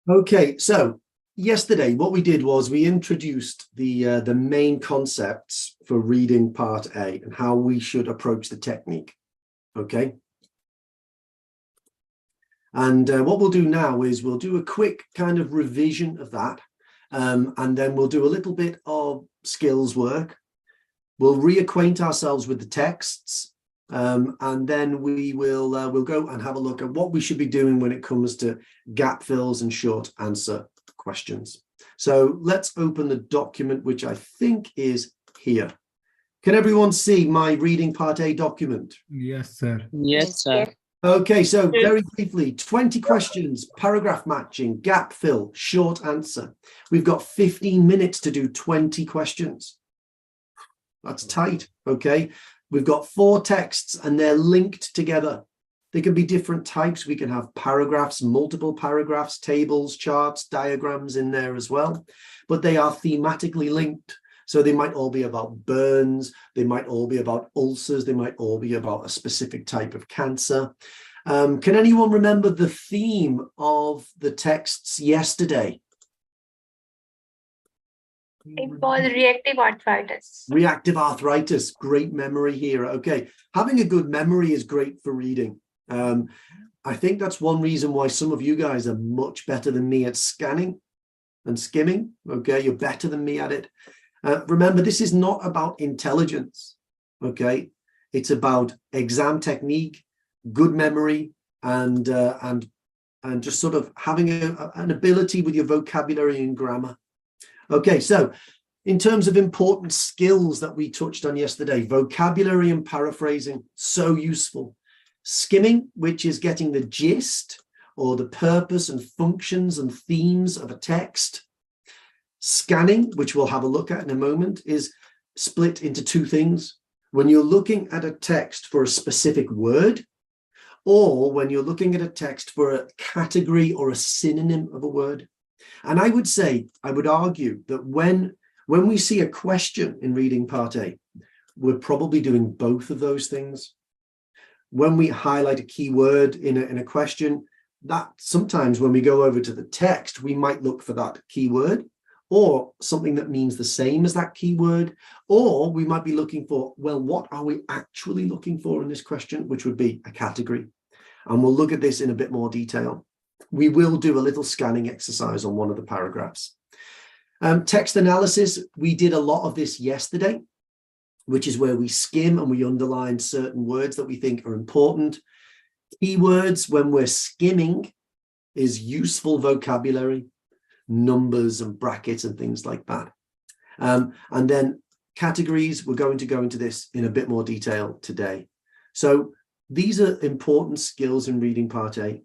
Okay, so yesterday what we did was we introduced the main concepts for reading part A and how we should approach the technique. Okay. And what we'll do now is we'll do a quick kind of revision of that. And then we'll do a little bit of skills work. We'll reacquaint ourselves with the texts. And then we'll go and have a look at what we should be doing when it comes to gap fills and short answer questions. So let's open the document, which I think is here. Can everyone see my reading part A document? Yes, sir. Yes, sir. Okay, so very briefly, 20 questions, paragraph matching, gap fill, short answer. We've got 15 minutes to do 20 questions. That's tight, okay? We've got 4 texts and they're linked together. They can be different types. We can have paragraphs, multiple paragraphs, tables, charts, diagrams in there as well, but they are thematically linked. So they might all be about burns, they might all be about ulcers, they might all be about a specific type of cancer. Can anyone remember the theme of the texts yesterday? It was reactive arthritis. Reactive arthritis, great memory here. Okay, having a good memory is great for reading. I think that's one reason why some of you guys are much better than me at scanning and skimming. Okay, you're better than me at it. Remember, this is not about intelligence, okay? It's about exam technique, good memory, and just sort of having an ability with your vocabulary and grammar. Okay, so in terms of important skills that we touched on yesterday, vocabulary and paraphrasing, so useful. Skimming, which is getting the gist or the purpose and functions and themes of a text. Scanning, which we'll have a look at in a moment, is split into 2 things. When you're looking at a text for a specific word, or when you're looking at a text for a category or a synonym of a word. And I would argue that when we see a question in reading part A, we're probably doing both of those things. When we highlight a key word in a question, that sometimes when we go over to the text, we might look for that key word, or something that means the same as that keyword, or we might be looking for, well, what are we actually looking for in this question, which would be a category. And we'll look at this in a bit more detail. We will do a little scanning exercise on one of the paragraphs. Text analysis, we did a lot of this yesterday, which is where we skim and we underline certain words that we think are important. Keywords, when we're skimming, is useful vocabulary, numbers and brackets and things like that. And then categories, we're going to go into this in a bit more detail today. So these are important skills in reading part A.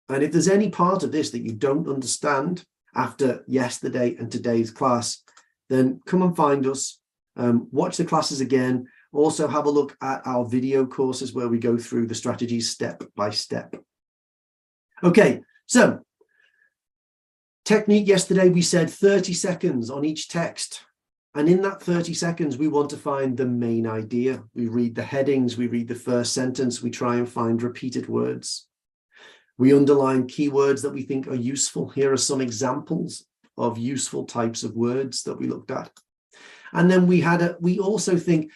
And if there's any part of this that you don't understand after yesterday and today's class, then come and find us, watch the classes again. Also have a look at our video courses where we go through the strategies step by step. Okay, so technique yesterday, we said 30 seconds on each text. And in that 30 seconds, we want to find the main idea. We read the headings, we read the first sentence, we try and find repeated words. We underline keywords that we think are useful. Here are some examples of useful types of words that we looked at. And then we also think,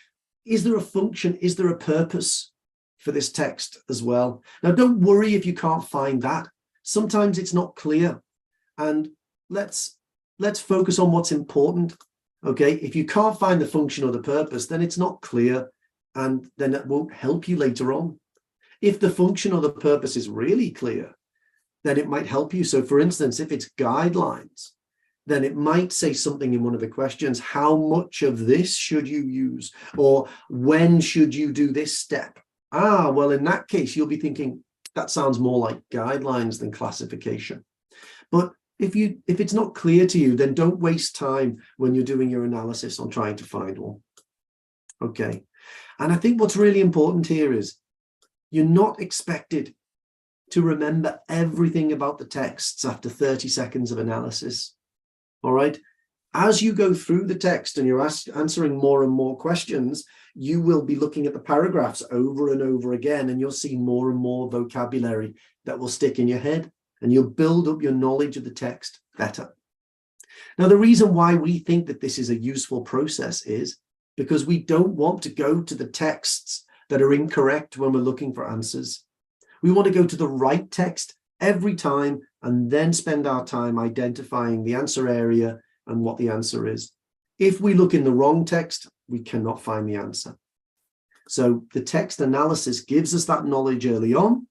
is there a function? Is there a purpose for this text as well? Now, don't worry if you can't find that. Sometimes it's not clear. And let's focus on what's important. Okay, if you can't find the function or the purpose, then it's not clear, and then it won't help you later on. If the function or the purpose is really clear, then it might help you. So for instance, if it's guidelines, then it might say something in one of the questions, how much of this should you use? Or when should you do this step? Well, in that case, you'll be thinking, that sounds more like guidelines than classification. But if it's not clear to you, then don't waste time when you're doing your analysis on trying to find one. Okay. And I think what's really important here is you're not expected to remember everything about the texts after 30 seconds of analysis. All right. As you go through the text and you're answering more and more questions, you will be looking at the paragraphs over and over again, and you'll see more and more vocabulary that will stick in your head. and you'll build up your knowledge of the text better. Now, the reason why we think that this is a useful process is because we don't want to go to the texts that are incorrect when we're looking for answers. We want to go to the right text every time and then spend our time identifying the answer area and what the answer is. If we look in the wrong text, we cannot find the answer. So the text analysis gives us that knowledge early on,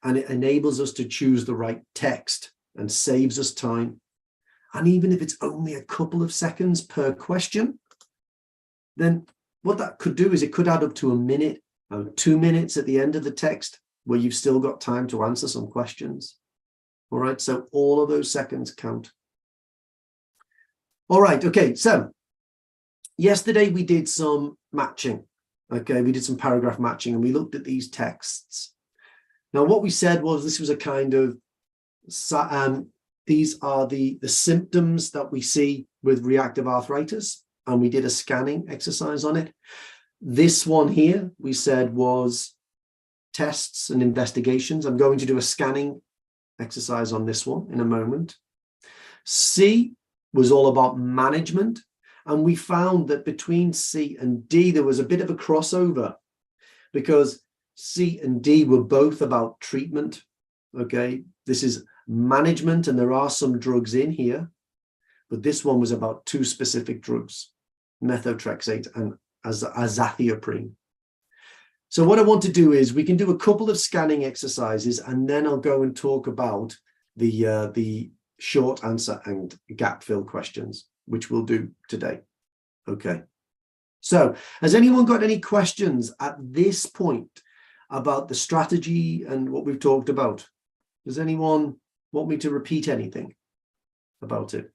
and it enables us to choose the right text and saves us time. And even if it's only a couple of seconds per question, then what that could do is it could add up to a minute or 2 minutes at the end of the text where you've still got time to answer some questions. All right, so all of those seconds count. All right, okay, so yesterday we did some matching. Okay, we did some paragraph matching and we looked at these texts. Now, what we said was this was a kind of, these are the symptoms that we see with reactive arthritis, and we did a scanning exercise on it. This one here, we said was tests and investigations. I'm going to do a scanning exercise on this one in a moment. C was all about management. And we found that between C and D, there was a bit of a crossover because C and D were both about treatment. Okay, this is management, and there are some drugs in here, but this one was about 2 specific drugs, methotrexate and azathioprine. So what I want to do is we can do a couple of scanning exercises, and then I'll go and talk about the short answer and gap fill questions, which we'll do today. Okay. So has anyone got any questions at this point about the strategy and what we've talked about? Does anyone want me to repeat anything about it?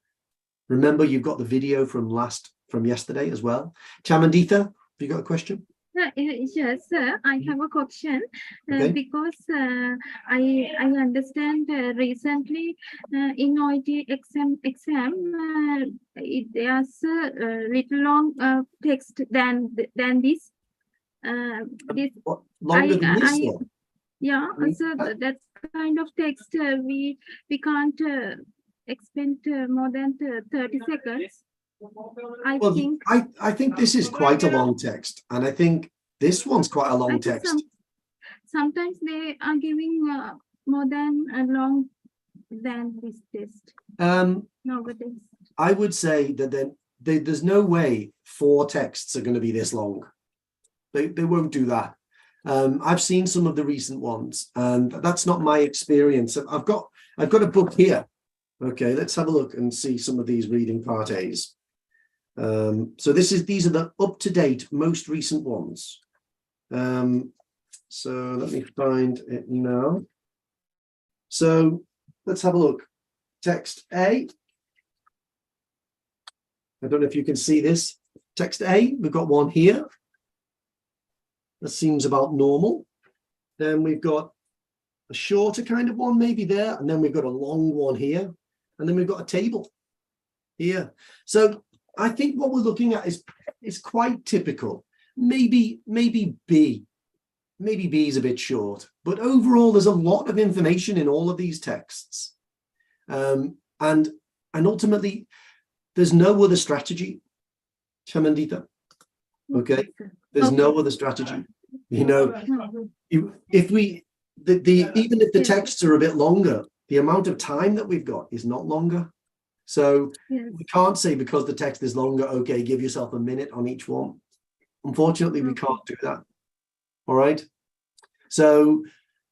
Remember, you've got the video from yesterday as well. Chamanditha, have you got a question? Yes, sir. I have a question Okay. because I understand recently in OIT exam there's a little long text than this. What, longer than this one? Yeah, so that kind of text we can't expend more than 30 seconds. I think this is quite a long text, and I think this one's quite a long text. Sometimes they are giving more than long than this test. Nowadays, I would say that there's no way 4 texts are going to be this long. They won't do that. I've seen some of the recent ones, and that's not my experience. I've got a book here. Okay, let's have a look and see some of these reading part A's. So these are the up-to-date, most recent ones. So let me find it now. So let's have a look. Text A. I don't know if you can see this. Text A, we've got one here. That seems about normal. Then we've got a shorter kind of one maybe there, and then we've got a long one here, and then we've got a table here. So I think what we're looking at is quite typical. Maybe B. Maybe B is a bit short, but overall there's a lot of information in all of these texts. And ultimately there's no other strategy, Chamanditha. Okay, there's no other strategy. You know, even if the texts are a bit longer, the amount of time that we've got is not longer. So we can't say because the text is longer, okay, give yourself a minute on each one. Unfortunately, we can't do that. All right. So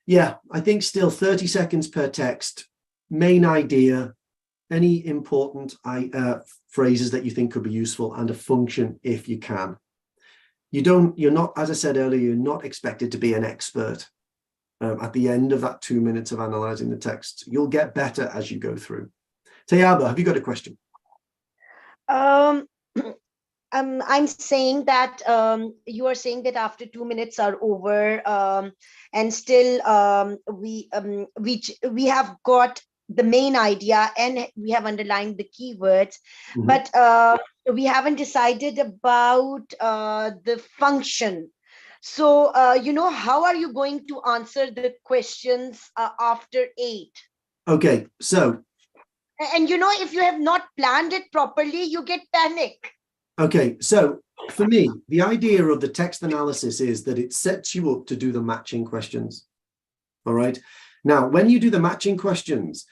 yeah, I think still 30 seconds per text. Main idea, any important phrases that you think could be useful, and a function if you can. You're not, as I said earlier, you're not expected to be an expert at the end of that 2 minutes of analyzing the text. You'll get better as you go through. Tayaba, have you got a question? I'm saying that you are saying that after 2 minutes are over, and still we have got the main idea and we have underlined the keywords, but we haven't decided about the function. So, you know, how are you going to answer the questions after 8? Okay, so, And you know, if you have not planned it properly, you get panic. okay, so for me, the idea of the text analysis is that it sets you up to do the matching questions. All right. Now, when you do the matching questions,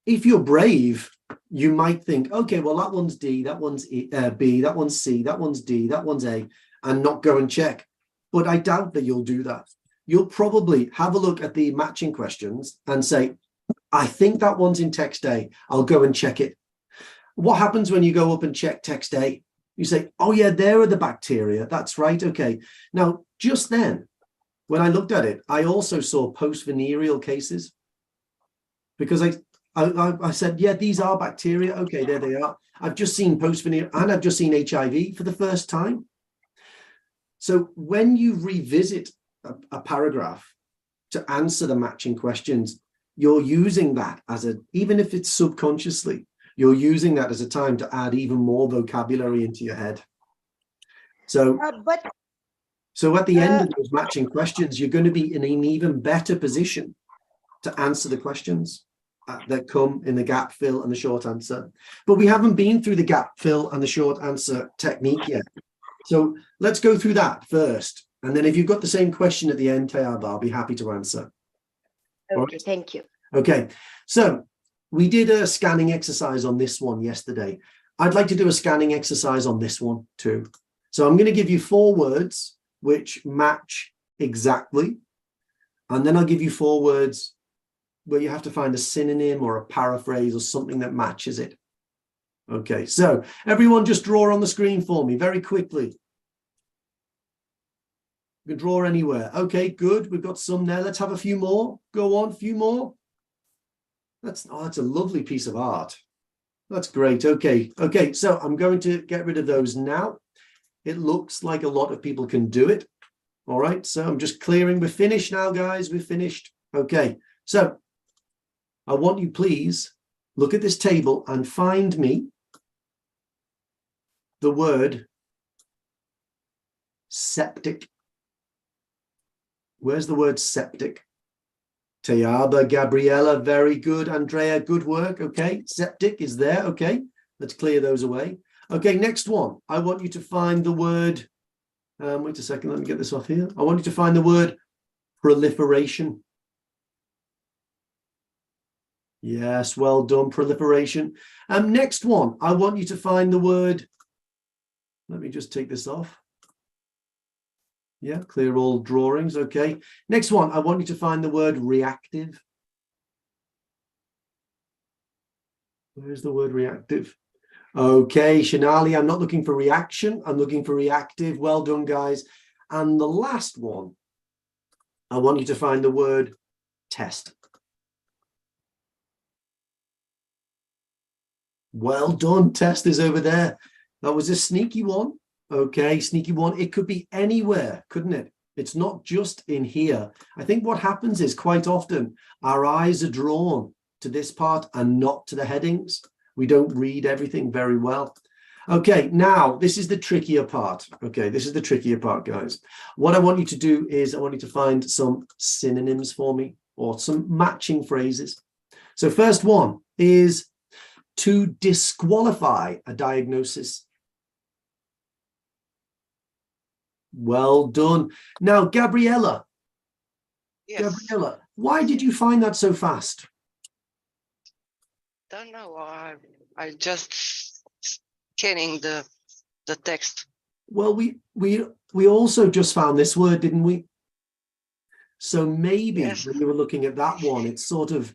if you're brave, you might think, okay, well, that one's D, that one's B, that one's C, that one's D, that one's A, and not go and check. But I doubt that you'll do that. You'll probably have a look at the matching questions and say, I think that one's in text A. I'll go and check it. What happens when you go up and check text A? You say, oh, yeah, there are the bacteria. That's right. Okay. Now, just then, when I looked at it, I also saw post-venereal cases because I said, yeah, these are bacteria. Okay, there they are. I've just seen post-venereal and I've just seen HIV for the first time. So when you revisit a paragraph to answer the matching questions, you're using that as even if it's subconsciously, you're using that as a time to add even more vocabulary into your head. So, so at the end of those matching questions, you're going to be in an even better position to answer the questions that come in the gap fill and the short answer. But we haven't been through the gap fill and the short answer technique yet. So let's go through that first. And then if you've got the same question at the end, Tayaba, I'll be happy to answer. Okay, thank you. Okay, so we did a scanning exercise on this one yesterday. I'd like to do a scanning exercise on this one too. So I'm going to give you 4 words which match exactly. And then I'll give you 4 words where you have to find a synonym or a paraphrase or something that matches it. Okay, so everyone just draw on the screen for me very quickly. You can draw anywhere. Okay, good. We've got some there. Let's have a few more. Go on, a few more. That's a lovely piece of art. That's great. Okay, so I'm going to get rid of those now. It looks like a lot of people can do it. All right, so I'm just clearing. We're finished now, guys. We're finished. Okay, so I want you, please, look at this table and find me the word septic. Where's the word septic? Tayaba, Gabriella, very good. Andrea, good work. Okay, septic is there. Okay, let's clear those away. Okay, next one. I want you to find the word, wait a second, let me get this off here. I want you to find the word proliferation. Yes, well done, proliferation. Next one, I want you to find the word, let me just take this off. Yeah, clear all drawings. Okay. Next one, I want you to find the word reactive. Where's the word reactive? Okay, Shanali, I'm not looking for reaction. I'm looking for reactive. Well done, guys. And the last one, I want you to find the word test. Well done. Test is over there. That was a sneaky one. Okay, sneaky one. It could be anywhere, couldn't it? It's not just in here. I think what happens is quite often our eyes are drawn to this part and not to the headings. We don't read everything very well. Okay, now this is the trickier part. Okay, this is the trickier part, guys. What I want you to do is I want you to find some synonyms for me or some matching phrases. So first one is to disqualify a diagnosis. Well done. Now, Gabriella. Yes. Gabriella, why did you find that so fast? Don't know. I just scanning the text. Well, we also just found this word, didn't we? So maybe Yes. when you were looking at that one, it's sort of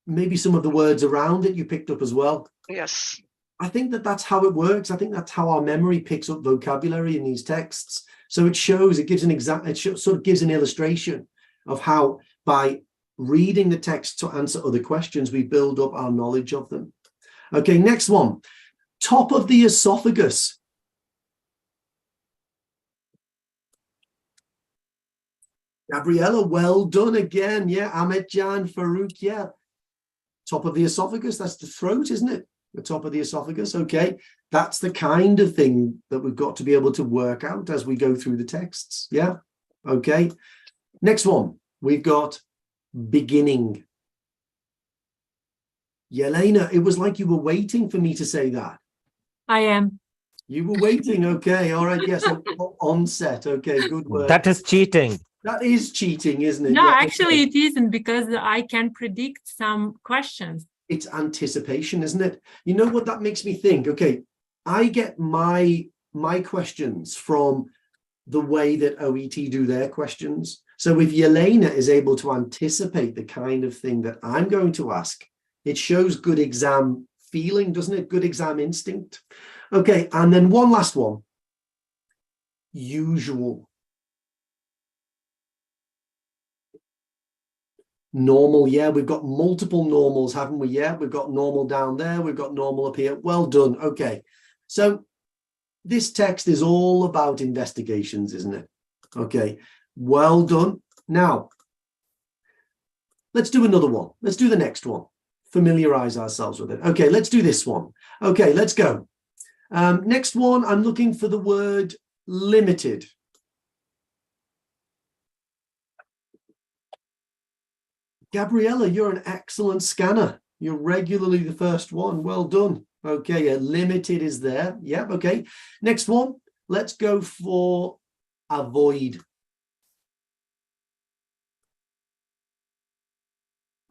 maybe some of the words around it you picked up as well. Yes. I think that's how it works. I think that's how our memory picks up vocabulary in these texts. So it shows, it gives an sort of gives an illustration of how by reading the text to answer other questions, we build up our knowledge of them. Okay, next one. Top of the esophagus. Gabriella, well done again. Yeah, Ahmed Jan, Farouk, yeah. Top of the esophagus, that's the throat, isn't it? The top of the esophagus. Okay, that's the kind of thing that we've got to be able to work out as we go through the texts. Yeah, okay. Next one, we've got beginning. Yelena, it was like you were waiting for me to say that. I am. You were waiting. Okay. All right. Yes. On set. Okay. Good work. That is cheating. That is cheating, isn't it? No, Yeah, actually okay. it isn't, because I can predict some questions. It's anticipation, isn't it? You know what that makes me think? Okay. I get my questions from the way that OET do their questions. So if Yelena is able to anticipate the kind of thing that I'm going to ask, it shows good exam feeling, doesn't it? Good exam instinct. Okay, and then one last one. Usual. Normal, yeah, we've got multiple normals, haven't we? Yeah, we've got normal down there, we've got normal up here. Well done. Okay, so this text is all about investigations, isn't it? Okay, well done. Now, let's do another one. Let's do the next one. Familiarize ourselves with it. Okay, let's do this one. Okay, let's go. Next one, I'm looking for the word limited. Gabriella, you're an excellent scanner. You're regularly the first one. Well done. Okay, yeah, limited is there. Yep, okay. Next one, let's go for avoid.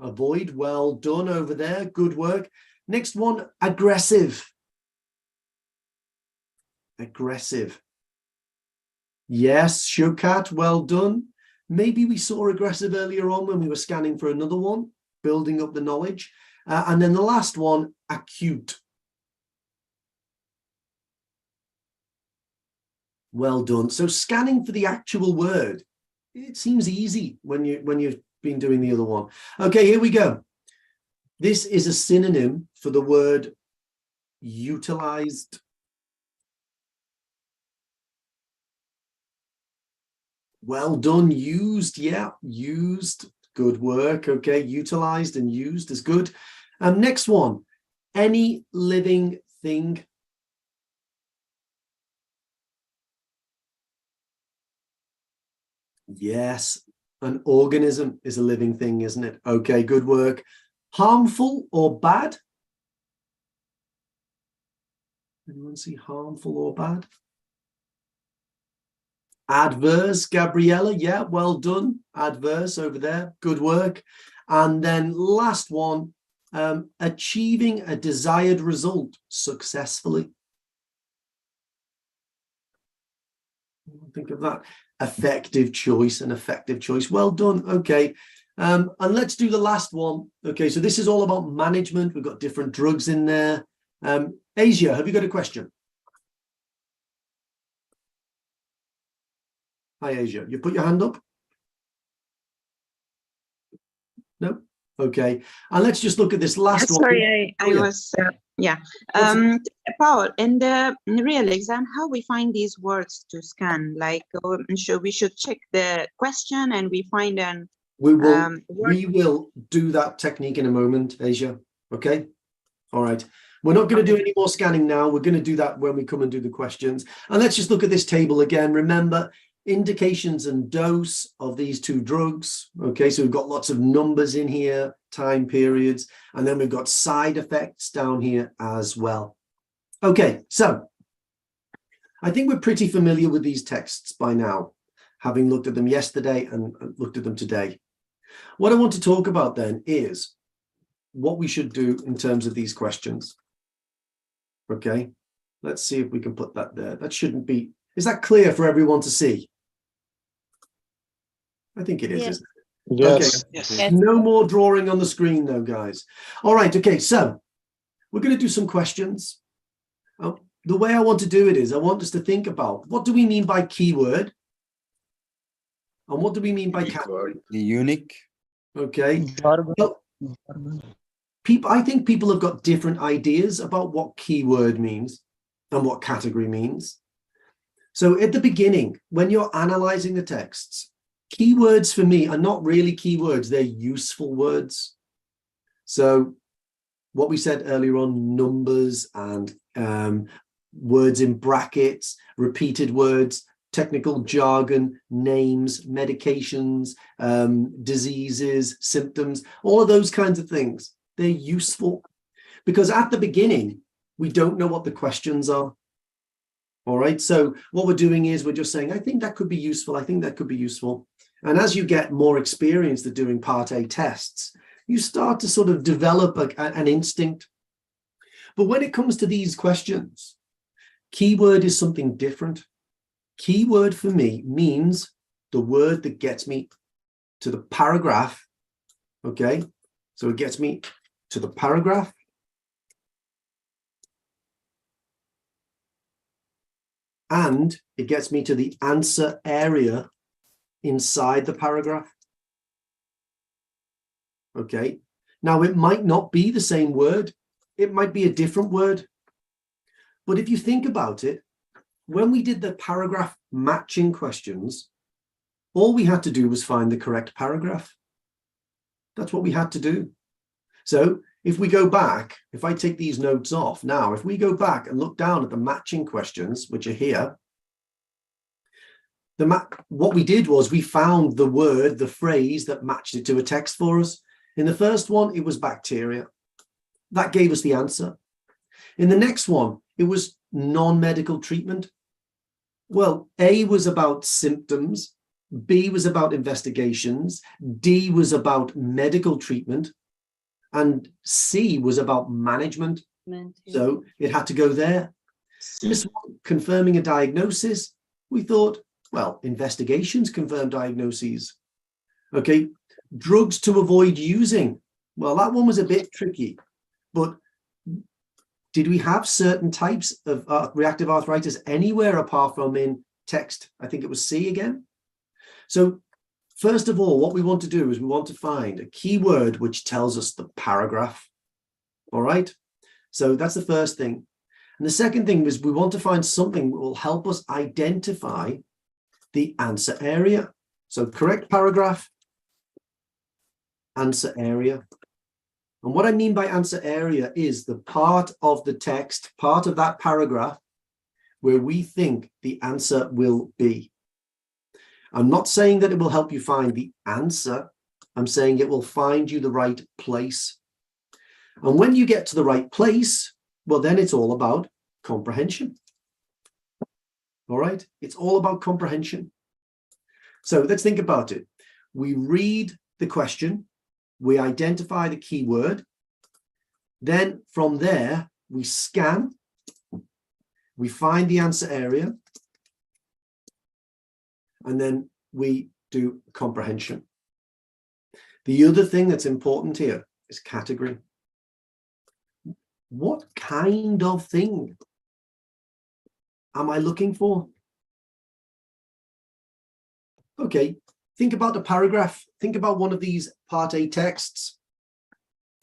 Avoid, well done over there. Good work. Next one, aggressive. Aggressive. Yes, Shukat, well done. Maybe we saw aggressive earlier on when we were scanning for another one, building up the knowledge. And then the last one, acute. Well done. So scanning for the actual word, it seems easy when you've been doing the other one. Okay, here we go. This is a synonym for the word utilized. Well done. Used, yeah, used. Good work. Okay, utilized and used is good. Next one, any living thing. Yes, an organism is a living thing, isn't it? Okay, good work. Harmful or bad? Anyone see harmful or bad? Adverse, Gabriella, yeah, well done. Adverse over there, good work. And then last one, achieving a desired result successfully. Think of that. Effective choice, an effective choice. Well done. Okay. And let's do the last one. Okay, so this is all about management. We've got different drugs in there. Asia, have you got a question? Hi, Asia. You put your hand up? No? Okay. And let's just look at this last one. Sorry, I Oh, yeah. was, yeah. What's Paul, in the real exam, how we find these words to scan? Like, we should check the question and we find an We word. will do that technique in a moment, Asia. Okay. All right. We're not going to do any more scanning now. We're going to do that when we come and do the questions. And let's just look at this table again. Remember, indications and dose of these two drugs. Okay, so we've got lots of numbers in here, time periods, and then we've got side effects down here as well. Okay, so I think we're pretty familiar with these texts by now, having looked at them yesterday and looked at them today. What I want to talk about then is what we should do in terms of these questions. Okay, let's see if we can put that there. That shouldn't be, is that clear for everyone to see? I think it is, Yes. isn't it? Yes. Yes. Yes. No more drawing on the screen though, guys. All right, okay, so we're going to do some questions. The way I want to do it is I want us to think about what do we mean by keyword and what do we mean by category? Unique. Okay. Well, I think people have got different ideas about what keyword means and what category means. So at the beginning, when you're analyzing the texts, keywords for me are not really keywords, they're useful words. So what we said earlier on, numbers and words in brackets, repeated words, technical jargon, names, medications, diseases, symptoms, all of those kinds of things, they're useful. because at the beginning, we don't know what the questions are. All right. So what we're doing is we're just saying, I think that could be useful. I think that could be useful. And as you get more experienced at doing Part A tests, you start to sort of develop an instinct. But when it comes to these questions, keyword is something different. Keyword for me means the word that gets me to the paragraph. Okay. So it gets me to the paragraph. And it gets me to the answer area inside the paragraph. Okay. Now, it might not be the same word. It might be a different word. But if you think about it, when we did the paragraph matching questions, all we had to do was find the correct paragraph. That's what we had to do. So if we go back, if I take these notes off now, if we go back and look down at the matching questions, which are here, what we did was we found the word, the phrase that matched it to a text for us. In the first one, it was bacteria. That gave us the answer. In the next one, it was non-medical treatment. Well, A was about symptoms, B was about investigations, D was about medical treatment, and C was about management. So it had to go there. This one, confirming a diagnosis, we thought, well, investigations confirm diagnoses. Okay, drugs to avoid using. Well, that one was a bit tricky, but did we have certain types of reactive arthritis anywhere apart from in text? I think it was C again. So first of all, what we want to do is we want to find a keyword which tells us the paragraph. All right. So that's the first thing. And the second thing is we want to find something that will help us identify the answer area. So correct paragraph, answer area. And what I mean by answer area is the part of the text, part of that paragraph where we think the answer will be. I'm not saying that it will help you find the answer. I'm saying it will find you the right place. And when you get to the right place, well, then it's all about comprehension. All right. It's all about comprehension. So let's think about it. We read the question. We identify the keyword. Then from there, we scan. We find the answer area. And then we do comprehension. The other thing that's important here is category. What kind of thing am I looking for? Okay, think about the paragraph. Think about one of these Part A texts.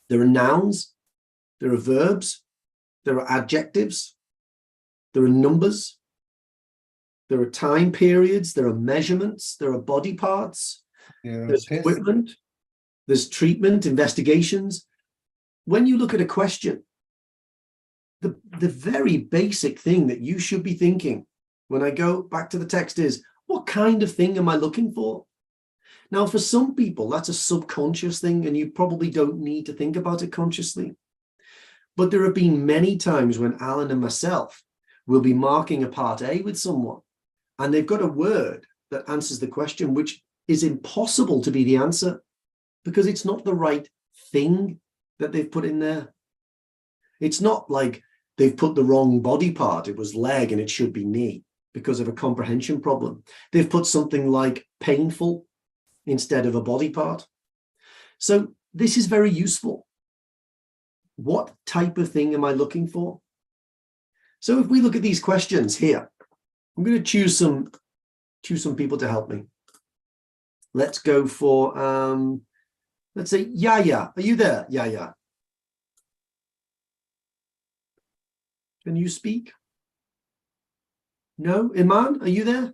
There are nouns, there are verbs, there are adjectives, there are numbers, there are time periods, there are measurements, there are body parts, there's equipment, there's treatment, investigations. When you look at a question, the very basic thing that you should be thinking when I go back to the text is, what kind of thing am I looking for? Now, for some people, that's a subconscious thing, and you probably don't need to think about it consciously. But there have been many times when Alan and myself will be marking a Part A with someone, and they've got a word that answers the question, which is impossible to be the answer because it's not the right thing that they've put in there. It's not like they've put the wrong body part. It was leg and it should be knee because of a comprehension problem. They've put something like painful instead of a body part. So this is very useful. What type of thing am I looking for? So if we look at these questions here, I'm going to choose some people to help me. Let's go for, let's say, Yaya. Are you there, Yaya? Can you speak? No? Iman, are you there?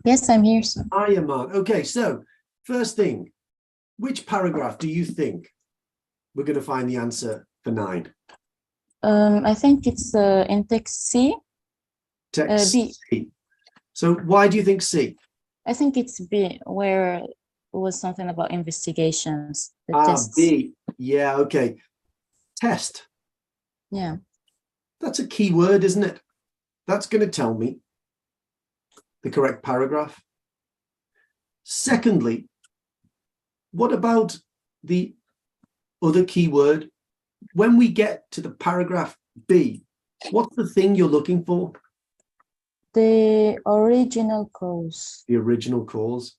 Yes, I'm here, sir. Hi, Iman. Okay, so first thing, which paragraph do you think we're going to find the answer for 9? I think it's in text C. Text B. C. So why do you think C? I think it's B, where it was something about investigations. The tests. B. Yeah, okay. Test. Yeah. That's a key word, isn't it? That's going to tell me the correct paragraph. Secondly, what about the other keyword? When we get to the paragraph B, what's the thing you're looking for? The original cause. The original cause.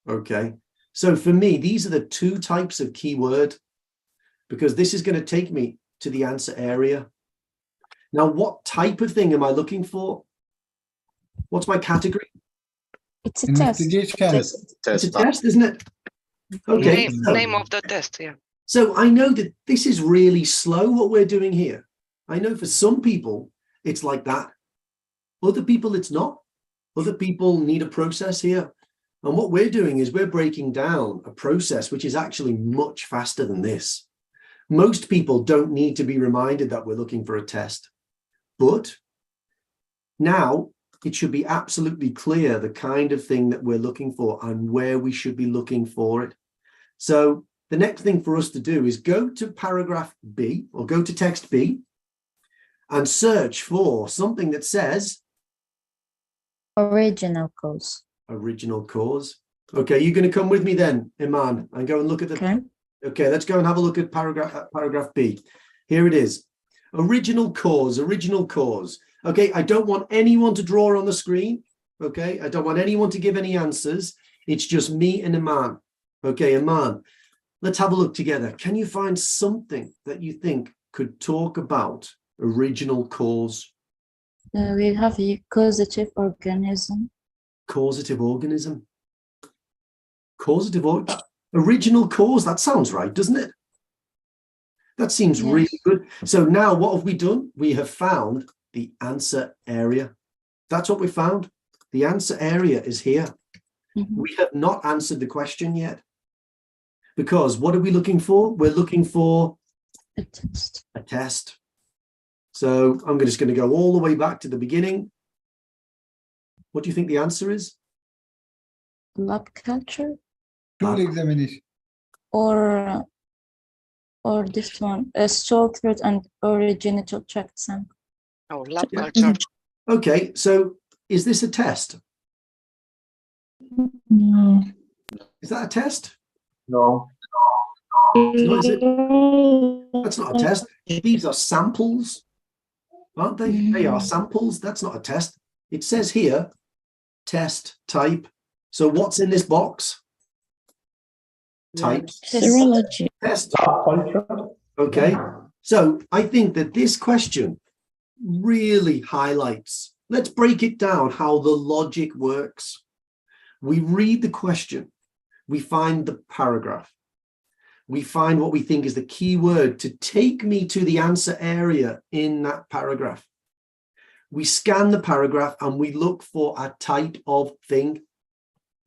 Okay. So for me, these are the two types of keyword, because this is going to take me to the answer area. Now, what type of thing am I looking for? What's my category? It's a test. Investigation. It's a test, isn't it? Okay. Name of the test, yeah. So I know that this is really slow, what we're doing here. I know for some people, it's like that. Other people, it's not. Other people need a process here. And what we're doing is we're breaking down a process which is actually much faster than this. Most people don't need to be reminded that we're looking for a test. But now it should be absolutely clear the kind of thing that we're looking for and where we should be looking for it. So the next thing for us to do is go to paragraph B, or go to text B, and search for something that says Original cause. original cause. Okay, you're going to come with me then, Iman, and go and look at the... Okay. Okay, let's go and have a look at paragraph B. Here it is. Original cause, original cause. Okay, I don't want anyone to draw on the screen. Okay, I don't want anyone to give any answers. It's just me and Iman. Okay, Iman, let's have a look together. Can you find something that you think could talk about original cause? We have a causative organism. Causative organism. Original cause, that sounds right, doesn't it? That seems Yes. really good. So now what have we done? We have found the answer area. That's what we found. The answer area is here. Mhm. We have not answered the question yet. Because what are we looking for? We're looking for A test. a test. So I'm just going to go all the way back to the beginning. What do you think the answer is? Lab culture Tool examination. or this one, a sore throat and or genital tract sample. Oh, lab culture. Okay, so is this a test? No. Is that a test? No. No, is it? That's not a test. These are samples, aren't they? They are samples. That's not a test. It says here, test type. So what's in this box? Type. Serology. Test. Okay. So I think that this question really highlights, let's break it down, how the logic works. We read the question, we find the paragraph, we find what we think is the key word to take me to the answer area in that paragraph. We scan the paragraph and we look for a type of thing.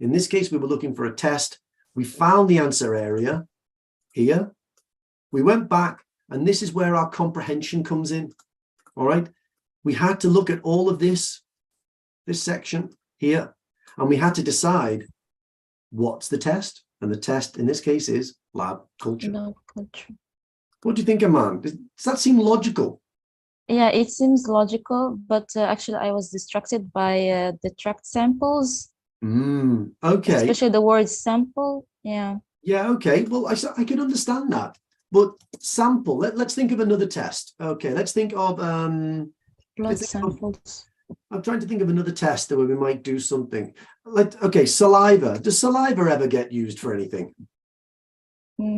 In this case, we were looking for a test. We found the answer area here. We went back, and this is where our comprehension comes in. All right. We had to look at all of this section here, and we had to decide what's the test. And the test in this case is lab culture. Lab culture. What do you think, Aman? Does that seem logical? Yeah, it seems logical, but actually I was distracted by the tract samples, Okay. especially the word sample. Yeah. Yeah, okay. Well, I can understand that. But sample, let's think of another test. Okay, let's think of Blood samples. I'm trying to think of another test where we might do something. Okay, saliva. Does saliva ever get used for anything?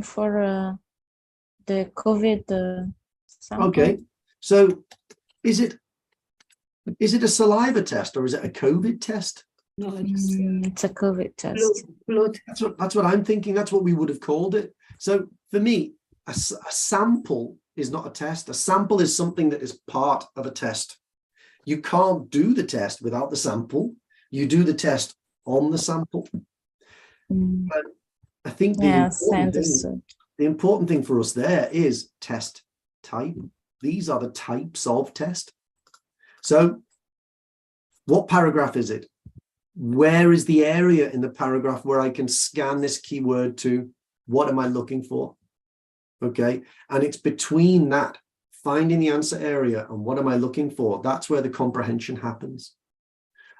For the COVID sample. Okay, so is it a saliva test or is it a COVID test? No, It's a COVID test. blood. That's what I'm thinking. That's what we would have called it. So for me, a sample is not a test. A sample is something that is part of a test. You can't do the test without the sample. You do the test on the sample. But I think Yes, I the understood. important thing for us there is test type. These are the types of test. So what paragraph is it? Where is the area in the paragraph where I can scan this keyword to? What am I looking for? Okay. And it's between that, finding the answer area and what am I looking for? That's where the comprehension happens.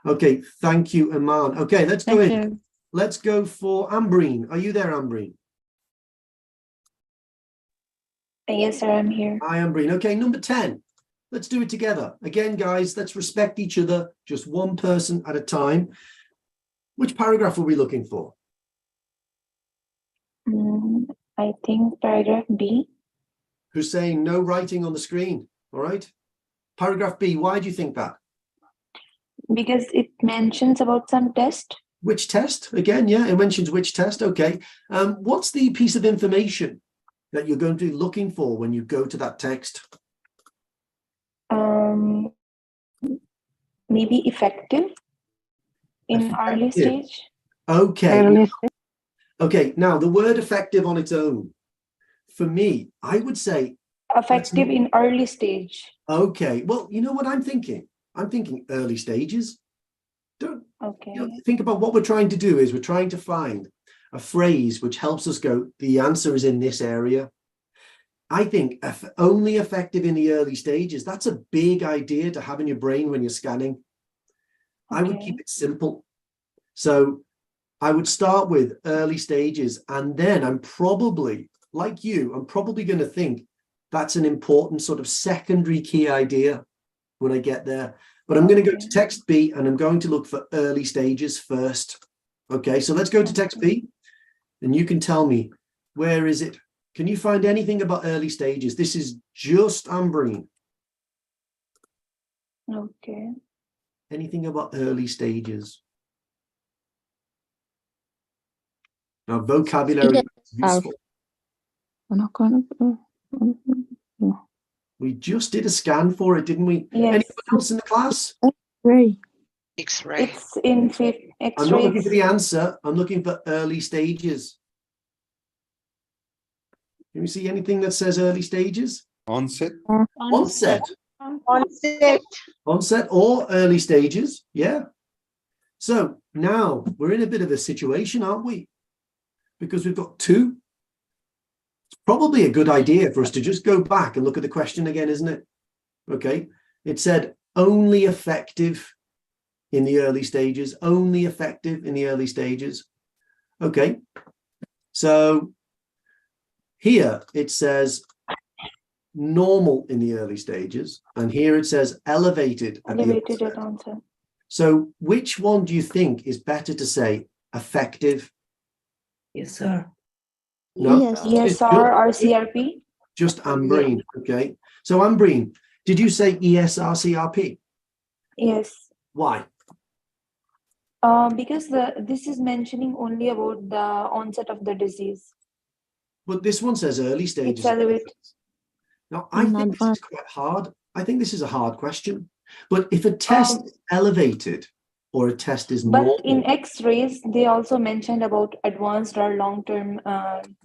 Okay. Thank you, Iman. Okay. Let's go Thank in. you. Let's go for Ambreen. Are you there, Ambreen? Yes, sir, I'm here. Hi, Ambreen. Okay. Number 10. Let's do it together. Again, guys, let's respect each other. Just one person at a time. Which paragraph are we looking for? I think paragraph B. Who's saying no writing on the screen? All right. Paragraph B. Why do you think that? Because it mentions about some test. Which test? Again, yeah, it mentions which test. Okay. What's the piece of information that you're going to be looking for when you go to that text? Maybe effective in early Effective. stage. Okay. Okay. Now, the word effective on its own, for me, I would say Effective in early stage. okay. Well, you know what I'm thinking? I'm thinking early stages. Don't Okay. think about what we're trying to do is we're trying to find a phrase which helps us go, the answer is in this area. I think only effective in the early stages. That's a big idea to have in your brain when you're scanning. Okay. I would keep it simple. So I would start with early stages, and then I'm probably, like you, I'm probably going to think that's an important sort of secondary key idea when I get there. But I'm going to go to text B and I'm going to look for early stages first. Okay, so let's go to text B and you can tell me, where is it? Can you find anything about early stages? This is just Ambreen. Okay. Anything about early stages? Now, vocabulary is useful. We just did a scan for it, didn't we? Yes. Anyone else in the class? X-ray. It's in fifth X-ray. I'm not looking for the answer. I'm looking for early stages. Can you see anything that says early stages? Onset. Onset. Onset or early stages. Yeah. So now we're in a bit of a situation, aren't we? Because we've got two. It's probably a good idea for us to just go back and look at the question again, isn't it? Okay. It said only effective in the early stages, only effective in the early stages. Okay. So here it says normal in the early stages, and here it says elevated at the onset. So which one do you think is better to say, effective? Yes, sir. No, ESR or CRP? Just Ambreen. Okay. So Ambreen, did you say ESR CRP? Yes. Why? Because this is mentioning only about the onset of the disease. But this one says early stages. Now, I think this is quite hard. I think this is a hard question. But if a test is elevated or a test is normal. But in X-rays, they also mentioned about advanced or long-term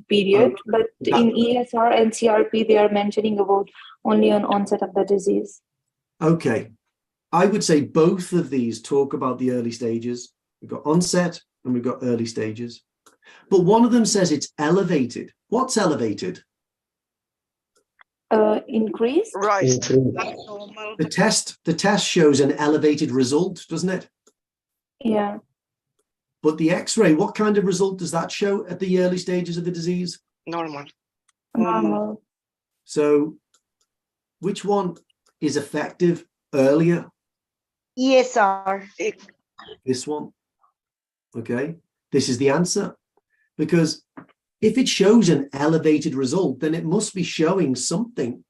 period. But in ESR and CRP, they are mentioning about only on onset of the disease. Okay. I would say both of these talk about the early stages. We've got onset and we've got early stages. But one of them says it's elevated. What's elevated? Increased. Right. The test shows an elevated result, doesn't it? Yeah. But the X-ray, what kind of result does that show at the early stages of the disease? Normal. Normal. So which one is effective earlier? ESR. This one. Okay. This is the answer. Because if it shows an elevated result, then it must be showing something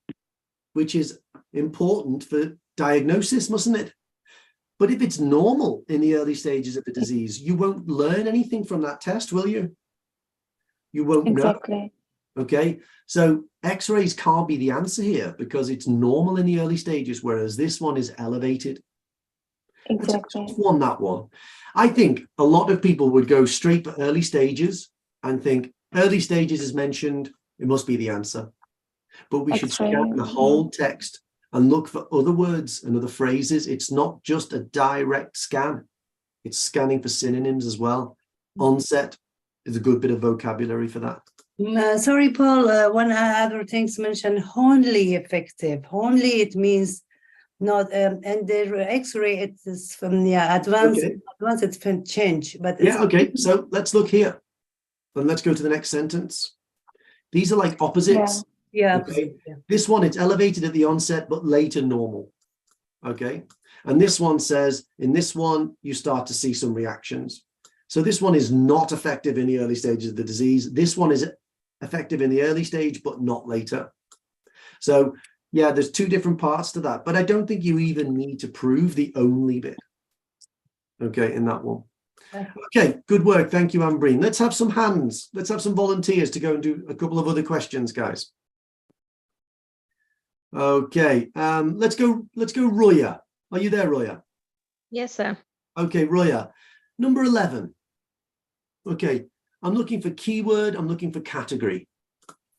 which is important for diagnosis, mustn't it? But if it's normal in the early stages of the disease, you won't learn anything from that test, will you? You won't know. Okay. So X-rays can't be the answer here because it's normal in the early stages, whereas this one is elevated. Exactly. It's one, that one. I think a lot of people would go straight for early stages and think early stages is mentioned, it must be the answer. But we should scan the whole text and look for other words and other phrases. It's not just a direct scan. It's scanning for synonyms as well. Onset is a good bit of vocabulary for that. Sorry, Paul, one other things mentioned, only effective. Only it means not, and the X-ray, it is from the advanced, Okay. advanced it's can change, but it's Yeah, okay. So let's look here. And let's go to the next sentence. These are like opposites. yeah. Okay. This one, it's elevated at the onset, but later normal. Okay. And this one says, in this one, you start to see some reactions. So this one is not effective in the early stages of the disease. This one is effective in the early stage, but not later. So yeah, there's two different parts to that, but I don't think you even need to prove the only bit. Okay, in that one. Okay, good work. Thank you, Ambreen. Let's have some hands. Let's have some volunteers to go and do a couple of other questions, guys. Okay, let's go, Roya. Are you there, Roya? Yes, sir. Okay, Roya. Number 11. Okay, I'm looking for keyword, I'm looking for category.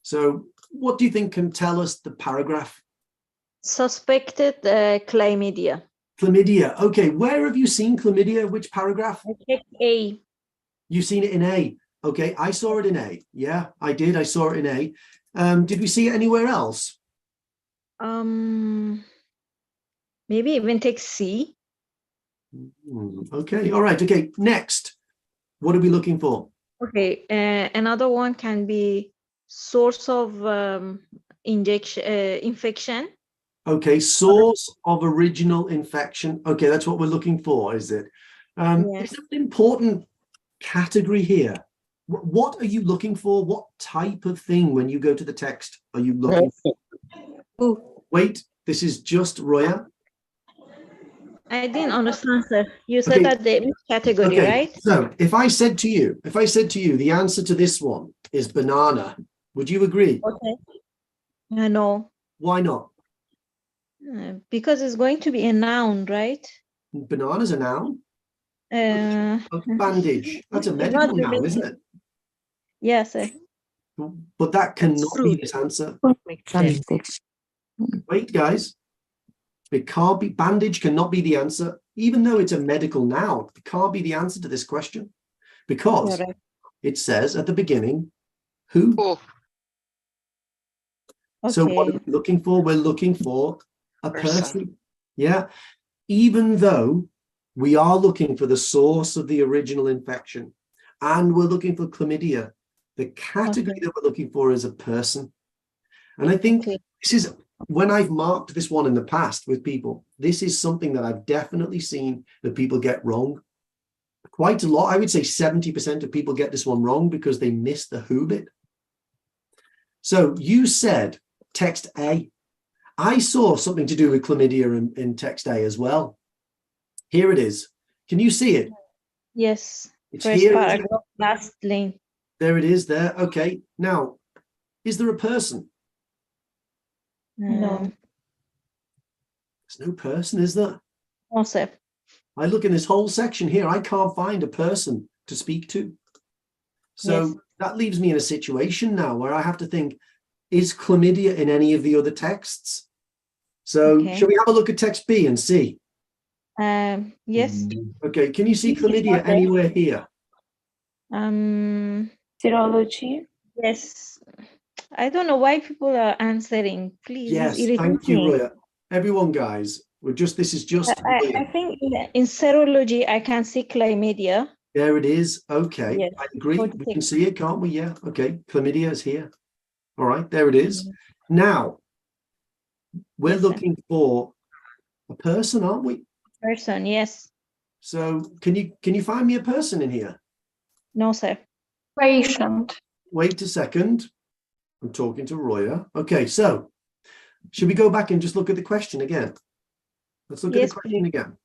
So what do you think can tell us the paragraph? Suspected chlamydia. Chlamydia. Okay, where have you seen chlamydia? Which paragraph? I checked A. You've seen it in A. Okay, I saw it in A. Yeah, I did. I saw it in A. Did we see it anywhere else? Maybe even take C. Okay, all right. Okay, next. What are we looking for? Okay, another one can be source of infection. Okay, source of original infection. Okay, that's what we're looking for, is it? Yes. It's an important category here. What are you looking for? What type of thing when you go to the text are you looking for? Ooh, Wait, this is just Roya. I didn't understand, sir. You said Okay. that the category, right? So if I said to you, the answer to this one is banana, would you agree? Okay. No, Why not? because it's going to be a noun, right? Banana's a noun. Uh, A bandage. That's a Not medical really. noun, isn't it? yes, sir. But that cannot be fruit. this answer. Okay. Wait, guys. It can't be, bandage cannot be the answer. Even though it's a medical noun, it can't be the answer to this question. Because Correct. it says at the beginning, who? Oh, So what are Okay. we looking for? We're looking for a Person. person. Yeah. Even though we are looking for the source of the original infection and we're looking for chlamydia, the category Okay. that we're looking for is a person. And I think Okay. this is, when I've marked this one in the past with people, this is something that I've definitely seen that people get wrong. Quite a lot. I would say 70% of people get this one wrong because they miss the who bit. So you said text A. I saw something to do with chlamydia in text A as well. Here it is. Can you see it? Yes. It's First here. paragraph, last line. There it is there. Okay. Now, is there a person? No. There's no person, is there? No, sir. I look in this whole section here. I can't find a person to speak to. So Yes. that leaves me in a situation now where I have to think, is chlamydia in any of the other texts? So Okay. shall we have a look at text B and see? Yes. Okay, can you see chlamydia Okay. anywhere here? Serology. Yes. I don't know why people are answering. Please, Yes, it's irritating thank you, me. Roya. Everyone, guys, this is just I Roya. think in serology, I can see chlamydia. There it is. Okay, Yes. I agree. We 46. can see it, can't we? Yeah. Okay, chlamydia is here. All right, there it is. Now, we're Yes, sir. looking for a person, aren't we? Person, yes. So can you find me a person in here? No, sir. Patient. Wait a second. I'm talking to Roya. Okay, so should we go back and just look at the question again? Let's look at Yes, the question please. again.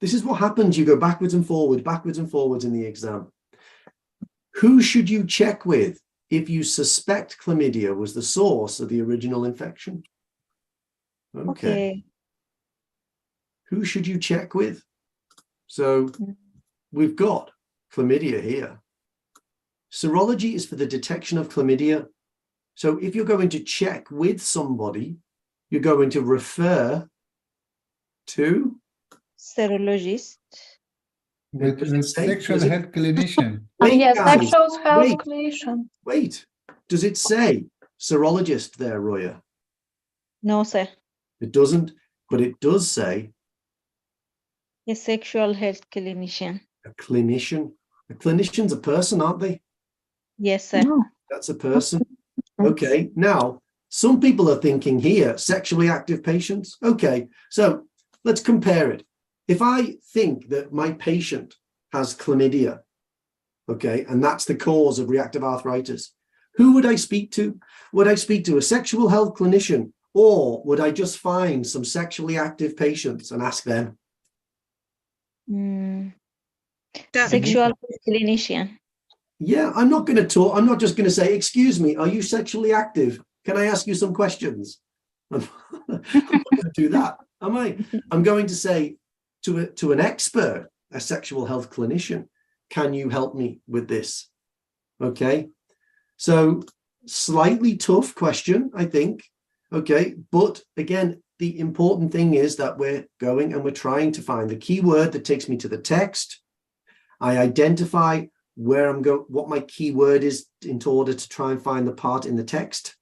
This is what happens. You go backwards and forwards in the exam. Who should you check with if you suspect chlamydia was the source of the original infection? Okay. Who should you check with? So we've got chlamydia here. Serology is for the detection of chlamydia. So if you're going to check with somebody, you're going to refer to Serologist. With say? sexual Does it- health clinician. Wait, Yes, guys, sexual health wait. clinician. Wait, Does it say serologist there, Roya? No, sir. It doesn't, but it does say A sexual health clinician. a clinician. A clinician's a person, aren't they? Yes, sir. That's a person. Okay, now, some people are thinking here, sexually active patients. Okay, so let's compare it. If I think that my patient has chlamydia, okay, and that's the cause of reactive arthritis, who would I speak to? Would I speak to a sexual health clinician, or would I just find some sexually active patients and ask them? Sexual health clinician. Yeah, I'm not going to talk. I'm not just going to say, excuse me, are you sexually active? Can I ask you some questions? I'm not going to do that, am I? I'm going to say to an expert, a sexual health clinician, can you help me with this? Okay, so slightly tough question, I think. Okay, but again, the important thing is that we're going and we're trying to find the keyword that takes me to the text. I identify where I'm going, what my keyword is in order to try and find the part in the text.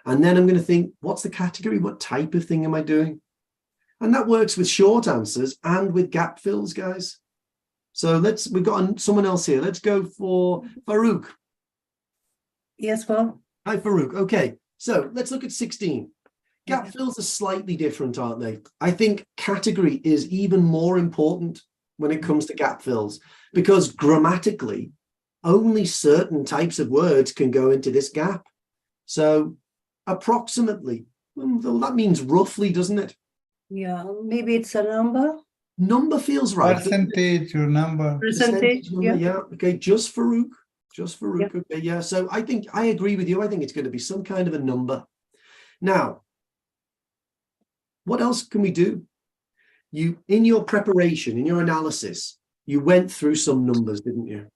And then I'm going to think, what's the category? What type of thing am I doing? And that works with short answers and with gap fills, guys. So we've got someone else here. Let's go for Farouk. Yes, well. Hi, Farouk. Okay, so let's look at 16. Gap fills are slightly different, aren't they? I think category is even more important when it comes to gap fills, because grammatically, only certain types of words can go into this gap. So approximately, well, that means roughly, doesn't it? Yeah, maybe it's a number. Number feels right. Percentage or number. Percentage, Number, yeah. Okay, just Farouk. Okay, yeah. So I think I agree with you. I think it's going to be some kind of a number. Now, what else can we do? You, in your preparation, in your analysis, you went through some numbers, didn't you?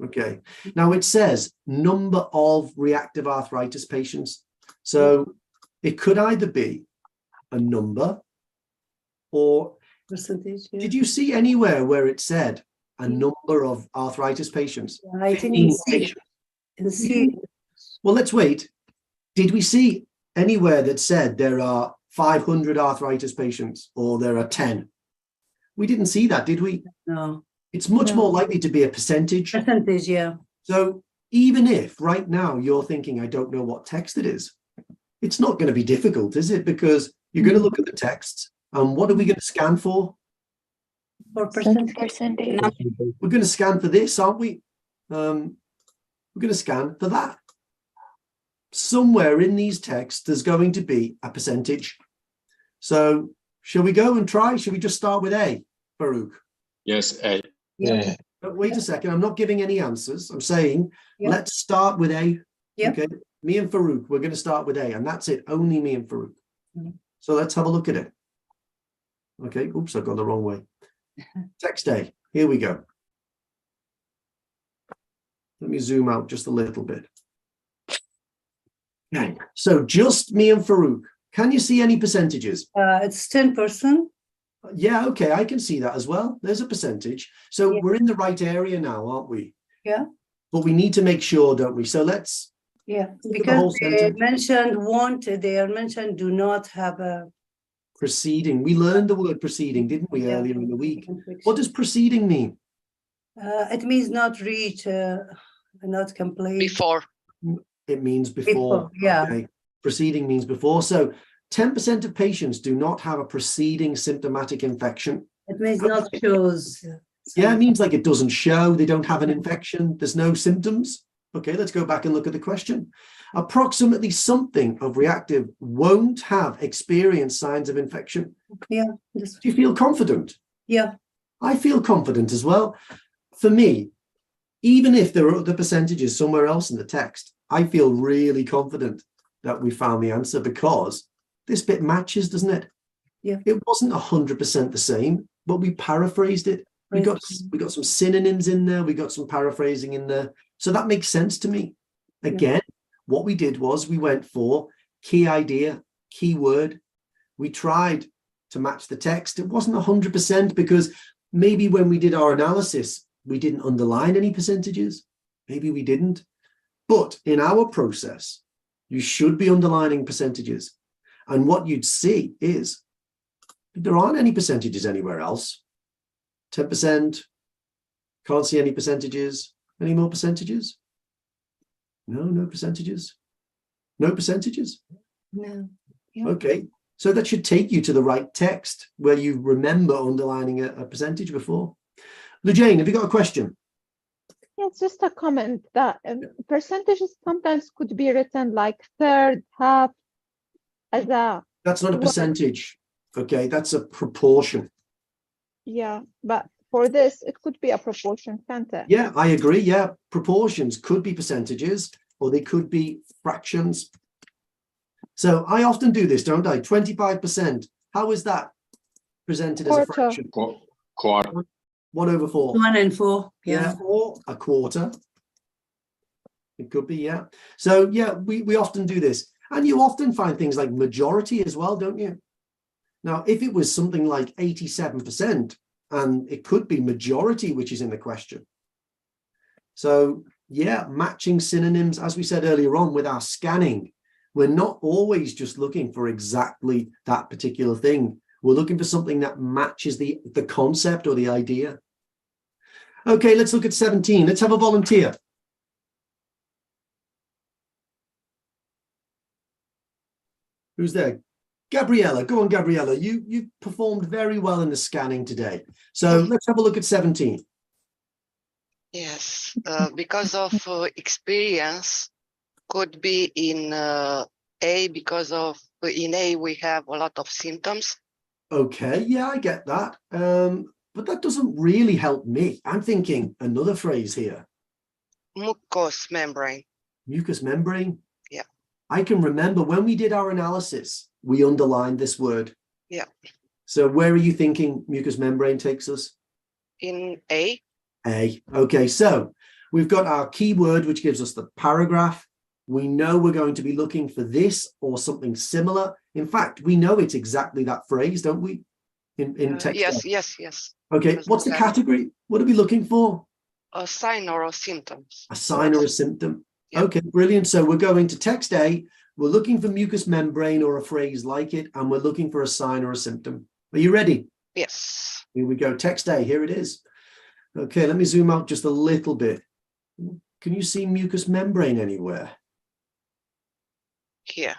Okay. Now it says number of reactive arthritis patients. So it could either be a number or Percentage. Yeah. did you see anywhere where it said a number of arthritis patients? I think 15 see. patients. And see. Well, let's wait. Did we see anywhere that said there are 500 arthritis patients or there are 10? We didn't see that, did we? No. It's much more likely to be a percentage. Percentage, yeah. So even if right now you're thinking, I don't know what text it is, it's not going to be difficult, is it? Because you're going to look at the texts and what are we going to scan for? For percentage. We're going to scan for this, aren't we? We're going to scan for that. Somewhere in these texts, there's going to be a percentage. So shall we go and try? Shall we just start with A, Farouk? Yes, A. Yeah. But wait a second, I'm not giving any answers. I'm saying, let's start with A. Yep. Okay, me and Farouk, we're going to start with A, and that's it, only me and Farouk. So let's have a look at it. Okay, oops, I've gone the wrong way. Text A, here we go. Let me zoom out just a little bit. Okay, so just me and Farouk. Can you see any percentages? It's 10%. Yeah, okay, I can see that as well. There's a percentage. So we're in the right area now, aren't we? Yeah. But we need to make sure, don't we? So let's... Yeah, look at the whole because they sentence. mentioned want, they are mentioned do not have a... Proceeding. We learned the word proceeding, didn't we, earlier in the week? What does proceeding mean? It means not reach, not complete. Before. It means before. yeah. Okay. Proceeding means before. So 10% of patients do not have a preceding symptomatic infection. It means not shows. Yeah, it means like it doesn't show, they don't have an infection, there's no symptoms. Okay, let's go back and look at the question. Approximately something of reactive won't have experienced signs of infection. Yeah. Do you feel confident? Yeah. I feel confident as well. For me, even if there are other percentages somewhere else in the text, I feel really confident that we found the answer because this bit matches, doesn't it? Yeah. It wasn't 100% the same, but we paraphrased it. We got some synonyms in there. We got some paraphrasing in there. So that makes sense to me. Again, what we did was we went for key idea, key word. We tried to match the text. It wasn't 100% because maybe when we did our analysis, we didn't underline any percentages. Maybe we didn't. But in our process, you should be underlining percentages. And what you'd see is there aren't any percentages anywhere else. 10%, can't see any percentages. Any more percentages? No, no percentages. No percentages. No. Yeah. Okay, so that should take you to the right text where you remember underlining a percentage before. Lujane, have you got a question? It's just a comment that percentages sometimes could be written like third, half, as a, That's not a percentage. Okay, that's a proportion. yeah, but for this, it could be a proportion, can't it? Yeah, I agree. Yeah, proportions could be percentages or they could be fractions. So I often do this, don't I? 25%. How is that presented as a Quarter. fraction? Quarter. 1/4. 1 and 4. Yeah, or a quarter. It could be, yeah. So yeah, we often do this. And you often find things like majority as well, don't you? Now, if it was something like 87%, and it could be majority, which is in the question. So yeah, matching synonyms, as we said earlier on with our scanning, we're not always just looking for exactly that particular thing. We're looking for something that matches the concept or the idea. Okay, let's look at 17. Let's have a volunteer. Who's there? Gabriella, go on, Gabriella. You performed very well in the scanning today. So let's have a look at 17. Yes, because of experience, could be in A, because of in A we have a lot of symptoms. Okay, yeah, I get that. But that doesn't really help me. I'm thinking another phrase here. Mucous membrane. Mucous membrane. Yeah. I can remember when we did our analysis, we underlined this word. Yeah. So where are you thinking mucous membrane takes us? In A. A. Okay, so we've got our keyword, which gives us the paragraph. We know we're going to be looking for this or something similar. In fact, we know it's exactly that phrase, don't we? In text. Yes. Okay, what's the category? What are we looking for? A sign or a symptoms. A sign or a symptom. Yeah. Okay, brilliant. So we're going to text A. We're looking for mucous membrane or a phrase like it, and we're looking for a sign or a symptom. Are you ready? Yes. Here we go. Text A. Here it is. Okay, let me zoom out just a little bit. Can you see mucous membrane anywhere? Here.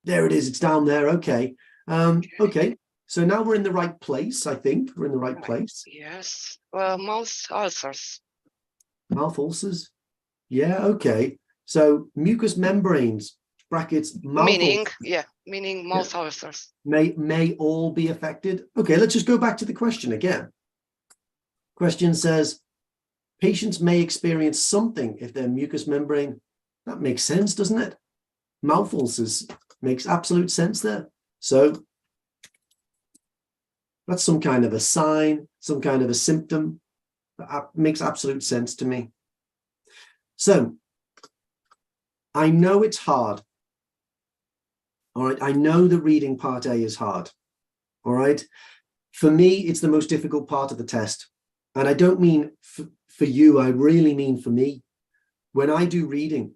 There it is. It's down there. Okay. Okay. So now we're in the right place. I think we're in the right place. Yes. Mouth ulcers. Mouth ulcers. Yeah. Okay. So mucous membranes brackets mouth Meaning, ulcers yeah, meaning mouth ulcers. may all be affected. Okay. Let's just go back to the question again. Question says, patients may experience something if their mucous membrane. That makes sense, doesn't it? Mouth ulcers makes absolute sense there. So that's some kind of a sign, some kind of a symptom. That makes absolute sense to me. So I know it's hard. All right. I know the reading part A is hard. All right. For me, it's the most difficult part of the test. And I don't mean for you, I really mean for me. When I do reading,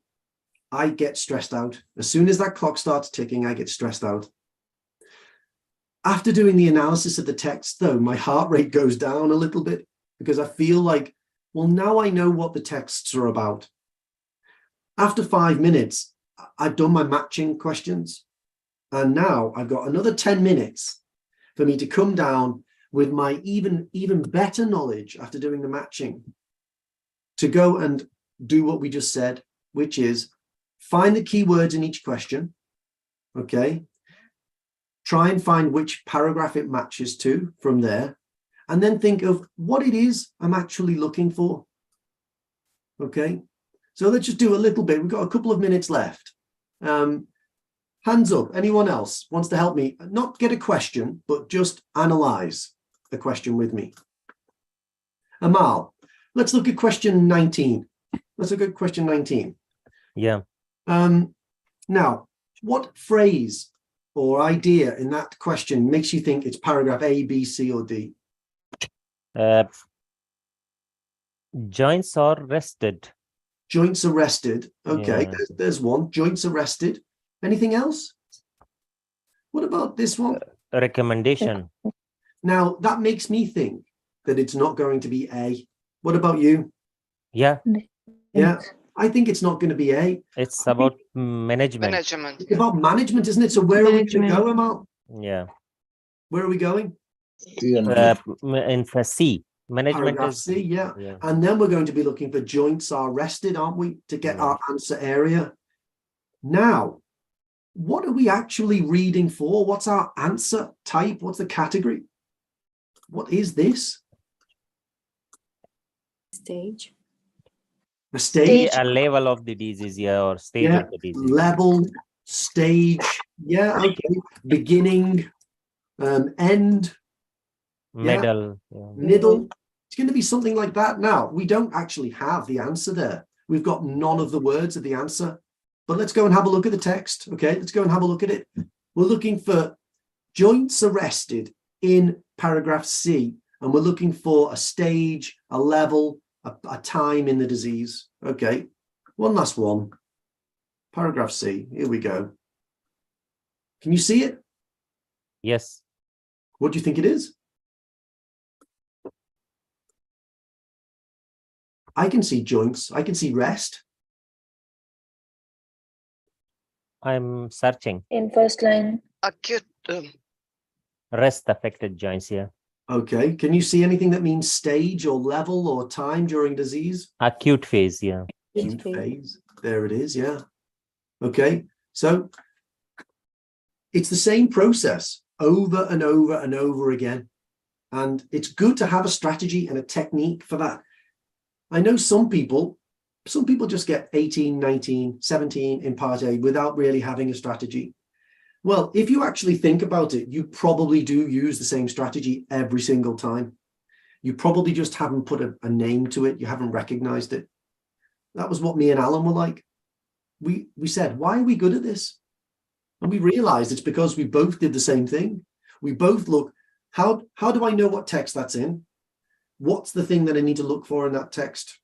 I get stressed out. As soon as that clock starts ticking, I get stressed out. After doing the analysis of the text, though, my heart rate goes down a little bit because I feel like, well, now I know what the texts are about. After 5 minutes, I've done my matching questions. And now I've got another 10 minutes for me to come down with my even better knowledge after doing the matching to go and do what we just said, which is find the keywords in each question. Okay. Try and find which paragraph it matches to from there, and then think of what it is I'm actually looking for. Okay. So let's just do a little bit. We've got a couple of minutes left. Hands up. Anyone else wants to help me? Not get a question, but just analyze the question with me. Amal, let's look at question 19. Let's look at question 19. Yeah. Now, what phrase or idea in that question makes you think it's paragraph A, B, C, or D? Joints are rested. Joints arrested. Okay, Yeah. there's one. Joints arrested. Anything else? What about this one? Recommendation. Now, that makes me think that it's not going to be A. What about you? Yeah, Yeah, I think it's not going to be A. it's about management. Management. It's about management, isn't it? So where are we going to Management. go, Amal? Yeah. Where are we going? In for C, management Paragraph is. C, yeah. Yeah. And then we're going to be looking for joints are rested, aren't we? To get Yeah. our answer area. Now, what are we actually reading for? What's our answer type? What's the category? What is this? Stage. A stage? A level of the disease, yeah, or stage Yeah. of the disease. Level, stage, yeah, okay. Beginning, end, Medal. Yeah. middle. It's going to be something like that. Now, we don't actually have the answer there. We've got none of the words of the answer. But let's go and have a look at the text. Okay, let's go and have a look at it. We're looking for joints arrested in paragraph C, and we're looking for a stage, a level, a time in the disease. Okay, one last one. Paragraph C, here we go. Can you see it? Yes. What do you think it is? I can see joints. I can see rest. I'm searching. In first line. Acute. Rest affected joints, yeah. Okay, can you see anything that means stage or level or time during disease? Acute phase, yeah. Acute phase. There it is, yeah. Okay, so it's the same process over and over and over again. And it's good to have a strategy and a technique for that. I know some people just get 18, 19, 17 in part A without really having a strategy. Well, if you actually think about it, you probably do use the same strategy every single time. You probably just haven't put a name to it. You haven't recognized it. That was what me and Alan were like. We said, why are we good at this? And we realized it's because we both did the same thing. We both look, how do I know what text that's in? What's the thing that I need to look for in that text?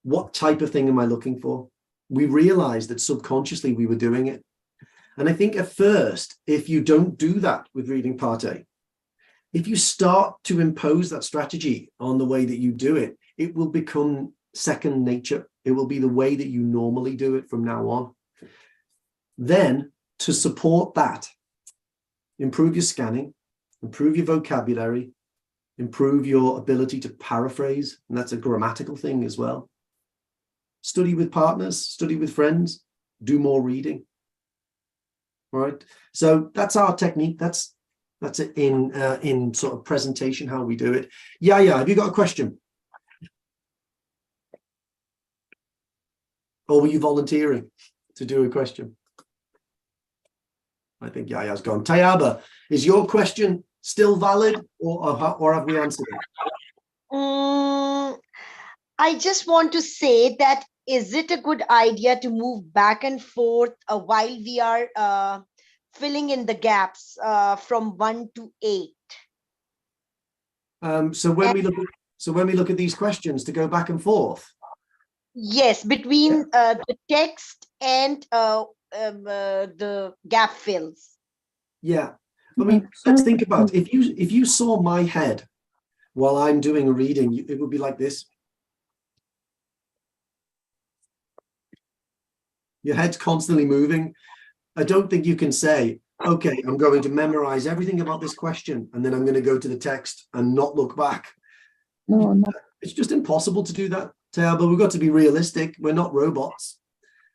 What type of thing am I looking for? We realized that subconsciously we were doing it. And I think at first, if you don't do that with reading part A, if you start to impose that strategy on the way that you do it, it will become second nature. It will be the way that you normally do it from now on. Then to support that, improve your scanning, improve your vocabulary, improve your ability to paraphrase. And that's a grammatical thing as well. Study with partners, study with friends, do more reading. All right. So that's our technique. That's it in sort of presentation, how we do it. Yeah. Have you got a question? Or were you volunteering to do a question? I think Yaya's gone. Tayaba, is your question still valid or have we answered it? I just want to say that, is it a good idea to move back and forth while we are filling in the gaps from 1 to 8? So when we look at these questions, to go back and forth. Yes, between the text and the gap fills. Yeah, I mean, let's think about it. If you saw my head while I'm doing a reading, it would be like this. Your head's constantly moving. I don't think you can say, okay, I'm going to memorize everything about this question, and then I'm going to go to the text and not look back. No. It's just impossible to do that, Taya, but we've got to be realistic. We're not robots.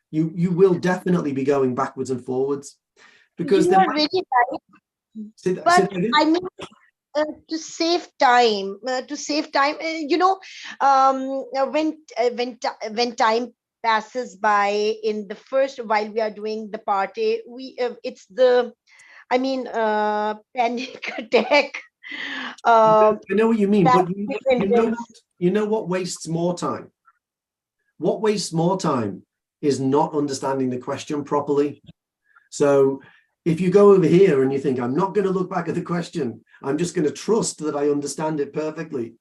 You will definitely be going backwards and forwards. Because you are really right. But I mean, to save time, you know, when time passes by in the first, while we are doing the party, it's the, I mean, panic attack. I know what you mean, but you know what wastes more time? What wastes more time is not understanding the question properly. So if you go over here and you think, I'm not going to look back at the question, I'm just going to trust that I understand it perfectly,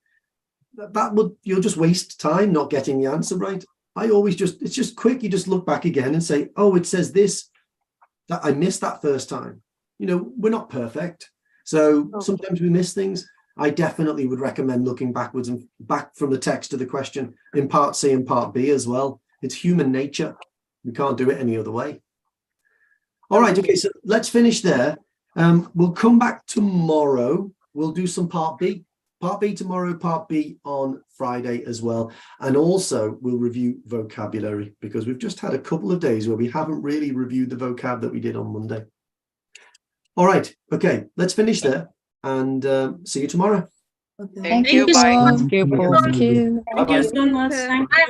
you'll just waste time not getting the answer right. I always it's just quick. You just look back again and say, oh, it says this, that I missed that first time. You know, we're not perfect. So sometimes we miss things. I definitely would recommend looking backwards and back from the text to the question in part C and part B as well. It's human nature. We can't do it any other way. All right. Okay. So let's finish there. We'll come back tomorrow. We'll do some part B. Part B tomorrow, part B on Friday as well. And also we'll review vocabulary because we've just had a couple of days where we haven't really reviewed the vocab that we did on Monday. All right. Okay. Let's finish there and see you tomorrow. Thank you. Bye. Thank you. Thank you so much. Thank you.